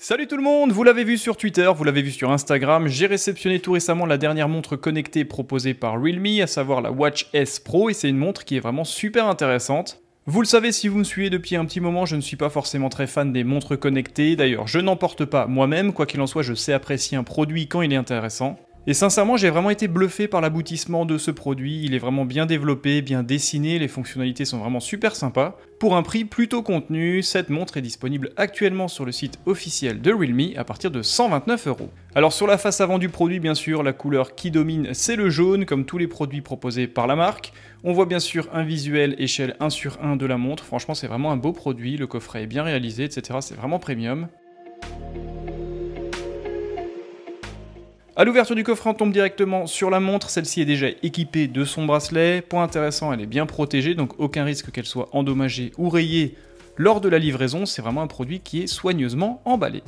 Salut tout le monde, vous l'avez vu sur Twitter, vous l'avez vu sur Instagram, j'ai réceptionné tout récemment la dernière montre connectée proposée par Realme, à savoir la Watch S Pro, et c'est une montre qui est vraiment super intéressante. Vous le savez, si vous me suivez depuis un petit moment, je ne suis pas forcément très fan des montres connectées, d'ailleurs je n'en porte pas moi-même, quoi qu'il en soit je sais apprécier un produit quand il est intéressant. Et sincèrement, j'ai vraiment été bluffé par l'aboutissement de ce produit, il est vraiment bien développé, bien dessiné, les fonctionnalités sont vraiment super sympas. Pour un prix plutôt contenu, cette montre est disponible actuellement sur le site officiel de Realme à partir de 129 €. Alors sur la face avant du produit, bien sûr, la couleur qui domine, c'est le jaune, comme tous les produits proposés par la marque. On voit bien sûr un visuel échelle 1/1 de la montre, franchement c'est vraiment un beau produit, le coffret est bien réalisé, etc. C'est vraiment premium. A l'ouverture du coffret, on tombe directement sur la montre, celle-ci est déjà équipée de son bracelet. Point intéressant, elle est bien protégée, donc aucun risque qu'elle soit endommagée ou rayée lors de la livraison, c'est vraiment un produit qui est soigneusement emballé.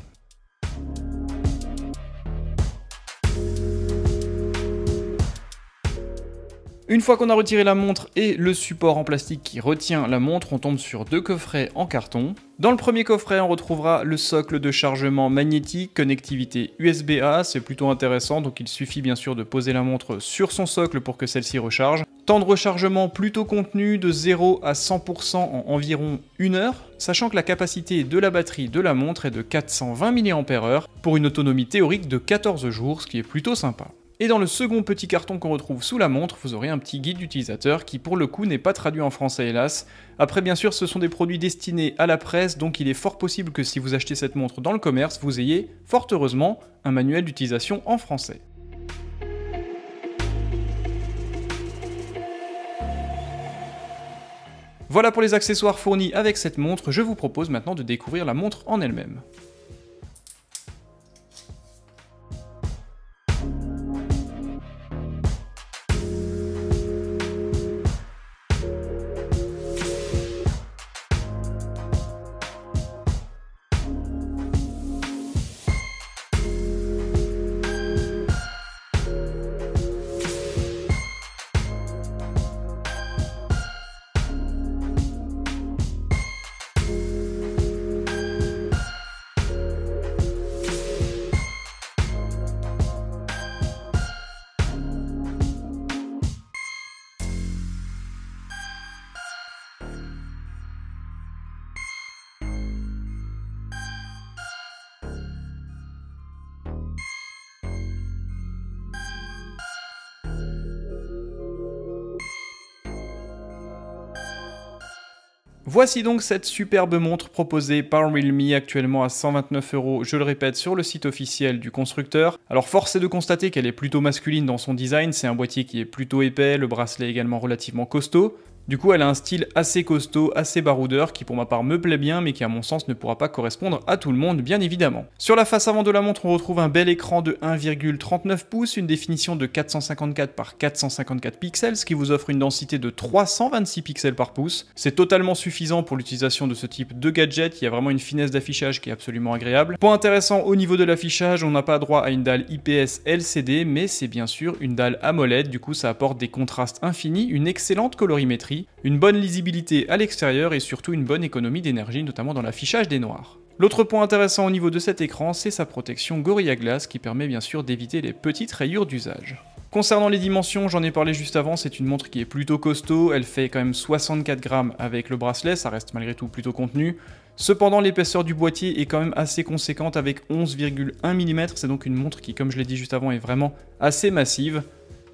Une fois qu'on a retiré la montre et le support en plastique qui retient la montre, on tombe sur deux coffrets en carton. Dans le premier coffret, on retrouvera le socle de chargement magnétique, connectivité USB-A, c'est plutôt intéressant, donc il suffit bien sûr de poser la montre sur son socle pour que celle-ci recharge. Temps de rechargement plutôt contenu de 0 à 100% en environ 1 heure, sachant que la capacité de la batterie de la montre est de 420 mAh pour une autonomie théorique de 14 jours, ce qui est plutôt sympa. Et dans le second petit carton qu'on retrouve sous la montre, vous aurez un petit guide d'utilisateur qui pour le coup n'est pas traduit en français hélas. Après bien sûr ce sont des produits destinés à la presse, donc il est fort possible que si vous achetez cette montre dans le commerce, vous ayez, fort heureusement, un manuel d'utilisation en français. Voilà pour les accessoires fournis avec cette montre, je vous propose maintenant de découvrir la montre en elle-même. Voici donc cette superbe montre proposée par Realme actuellement à 129 €, je le répète, sur le site officiel du constructeur. Alors force est de constater qu'elle est plutôt masculine dans son design, c'est un boîtier qui est plutôt épais, le bracelet est également relativement costaud. Du coup, elle a un style assez costaud, assez baroudeur, qui pour ma part me plaît bien, mais qui à mon sens ne pourra pas correspondre à tout le monde, bien évidemment. Sur la face avant de la montre, on retrouve un bel écran de 1,39 pouces, une définition de 454 par 454 pixels, ce qui vous offre une densité de 326 pixels par pouce. C'est totalement suffisant pour l'utilisation de ce type de gadget, il y a vraiment une finesse d'affichage qui est absolument agréable. Point intéressant, au niveau de l'affichage, on n'a pas droit à une dalle IPS LCD, mais c'est bien sûr une dalle AMOLED, du coup ça apporte des contrastes infinis, une excellente colorimétrie, une bonne lisibilité à l'extérieur et surtout une bonne économie d'énergie, notamment dans l'affichage des noirs. L'autre point intéressant au niveau de cet écran, c'est sa protection Gorilla Glass qui permet bien sûr d'éviter les petites rayures d'usage. Concernant les dimensions, j'en ai parlé juste avant, c'est une montre qui est plutôt costaud, elle fait quand même 64 grammes avec le bracelet, ça reste malgré tout plutôt contenu. Cependant, l'épaisseur du boîtier est quand même assez conséquente avec 11,1 mm, c'est donc une montre qui, comme je l'ai dit juste avant, est vraiment assez massive.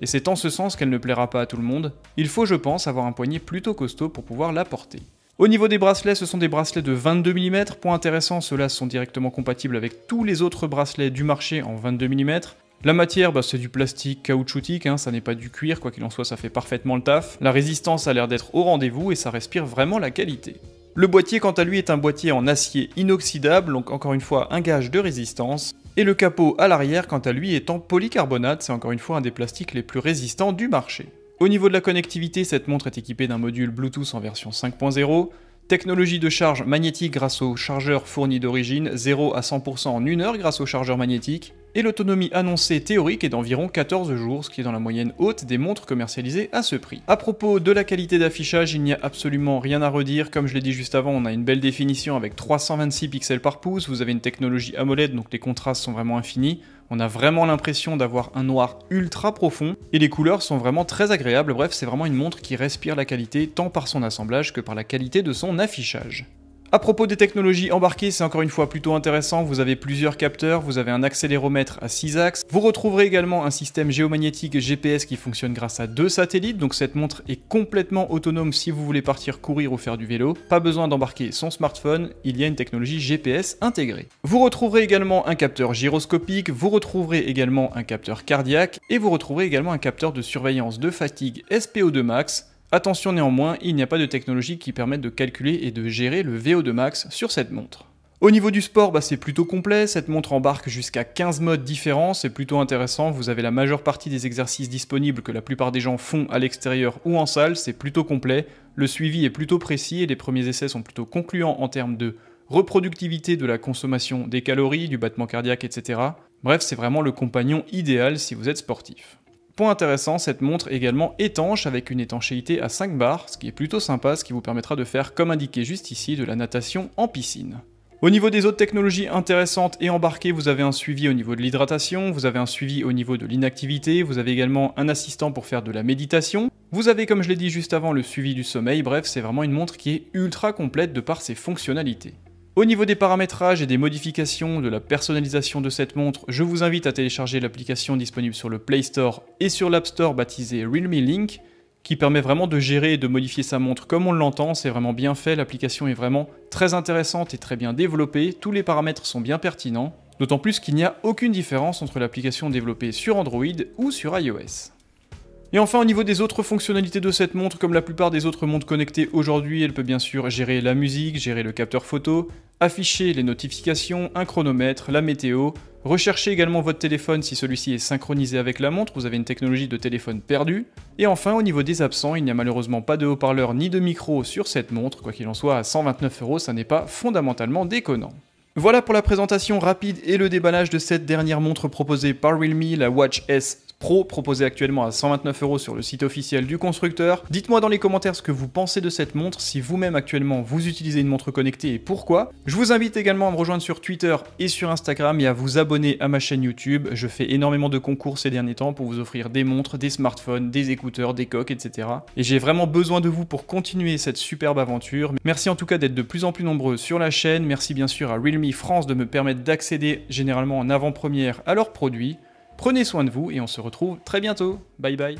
Et c'est en ce sens qu'elle ne plaira pas à tout le monde. Il faut, je pense, avoir un poignet plutôt costaud pour pouvoir la porter. Au niveau des bracelets, ce sont des bracelets de 22 mm. Point intéressant, ceux-là sont directement compatibles avec tous les autres bracelets du marché en 22 mm. La matière, c'est du plastique caoutchoutique, ça n'est pas du cuir, quoi qu'il en soit, ça fait parfaitement le taf. La résistance a l'air d'être au rendez-vous et ça respire vraiment la qualité. Le boîtier, quant à lui, est un boîtier en acier inoxydable, donc encore une fois un gage de résistance. Et le capot à l'arrière, quant à lui, est en polycarbonate, c'est encore une fois un des plastiques les plus résistants du marché. Au niveau de la connectivité, cette montre est équipée d'un module Bluetooth en version 5.0, technologie de charge magnétique grâce au chargeur fourni d'origine, 0 à 100% en 1 heure grâce au chargeur magnétique, et l'autonomie annoncée théorique est d'environ 14 jours, ce qui est dans la moyenne haute des montres commercialisées à ce prix. À propos de la qualité d'affichage, il n'y a absolument rien à redire, comme je l'ai dit juste avant, on a une belle définition avec 326 pixels par pouce, vous avez une technologie AMOLED, donc les contrastes sont vraiment infinis, on a vraiment l'impression d'avoir un noir ultra profond, et les couleurs sont vraiment très agréables, bref c'est vraiment une montre qui respire la qualité tant par son assemblage que par la qualité de son affichage. À propos des technologies embarquées, c'est encore une fois plutôt intéressant, vous avez plusieurs capteurs, vous avez un accéléromètre à 6 axes, vous retrouverez également un système géomagnétique GPS qui fonctionne grâce à 2 satellites, donc cette montre est complètement autonome si vous voulez partir courir ou faire du vélo, pas besoin d'embarquer son smartphone, il y a une technologie GPS intégrée. Vous retrouverez également un capteur gyroscopique, vous retrouverez également un capteur cardiaque, et vous retrouverez également un capteur de surveillance de fatigue SPO2 max. Attention néanmoins, il n'y a pas de technologie qui permette de calculer et de gérer le VO2 max sur cette montre. Au niveau du sport, c'est plutôt complet, cette montre embarque jusqu'à 15 modes différents, c'est plutôt intéressant, vous avez la majeure partie des exercices disponibles que la plupart des gens font à l'extérieur ou en salle, c'est plutôt complet, le suivi est plutôt précis et les premiers essais sont plutôt concluants en termes de reproductivité de la consommation des calories, du battement cardiaque, etc. Bref, c'est vraiment le compagnon idéal si vous êtes sportif. Point intéressant, cette montre est également étanche avec une étanchéité à 5 bars, ce qui est plutôt sympa, ce qui vous permettra de faire, comme indiqué juste ici, de la natation en piscine. Au niveau des autres technologies intéressantes et embarquées, vous avez un suivi au niveau de l'hydratation, vous avez un suivi au niveau de l'inactivité, vous avez également un assistant pour faire de la méditation, vous avez, comme je l'ai dit juste avant, le suivi du sommeil, bref, c'est vraiment une montre qui est ultra complète de par ses fonctionnalités. Au niveau des paramétrages et des modifications de la personnalisation de cette montre, je vous invite à télécharger l'application disponible sur le Play Store et sur l'App Store baptisée Realme Link, qui permet vraiment de gérer et de modifier sa montre comme on l'entend, c'est vraiment bien fait, l'application est vraiment très intéressante et très bien développée, tous les paramètres sont bien pertinents, d'autant plus qu'il n'y a aucune différence entre l'application développée sur Android ou sur iOS. Et enfin, au niveau des autres fonctionnalités de cette montre, comme la plupart des autres montres connectées aujourd'hui, elle peut bien sûr gérer la musique, gérer le capteur photo, afficher les notifications, un chronomètre, la météo, rechercher également votre téléphone si celui-ci est synchronisé avec la montre, vous avez une technologie de téléphone perdu. Et enfin, au niveau des absents, il n'y a malheureusement pas de haut-parleur ni de micro sur cette montre, quoi qu'il en soit, à 129 €, ça n'est pas fondamentalement déconnant. Voilà pour la présentation rapide et le déballage de cette dernière montre proposée par Realme, la Watch S Pro, proposée actuellement à 129 € sur le site officiel du constructeur. Dites-moi dans les commentaires ce que vous pensez de cette montre, si vous-même actuellement vous utilisez une montre connectée et pourquoi. Je vous invite également à me rejoindre sur Twitter et sur Instagram et à vous abonner à ma chaîne YouTube. Je fais énormément de concours ces derniers temps pour vous offrir des montres, des smartphones, des écouteurs, des coques, etc. Et j'ai vraiment besoin de vous pour continuer cette superbe aventure. Merci en tout cas d'être de plus en plus nombreux sur la chaîne. Merci bien sûr à Realme France de me permettre d'accéder généralement en avant-première à leurs produits. Prenez soin de vous et on se retrouve très bientôt. Bye bye.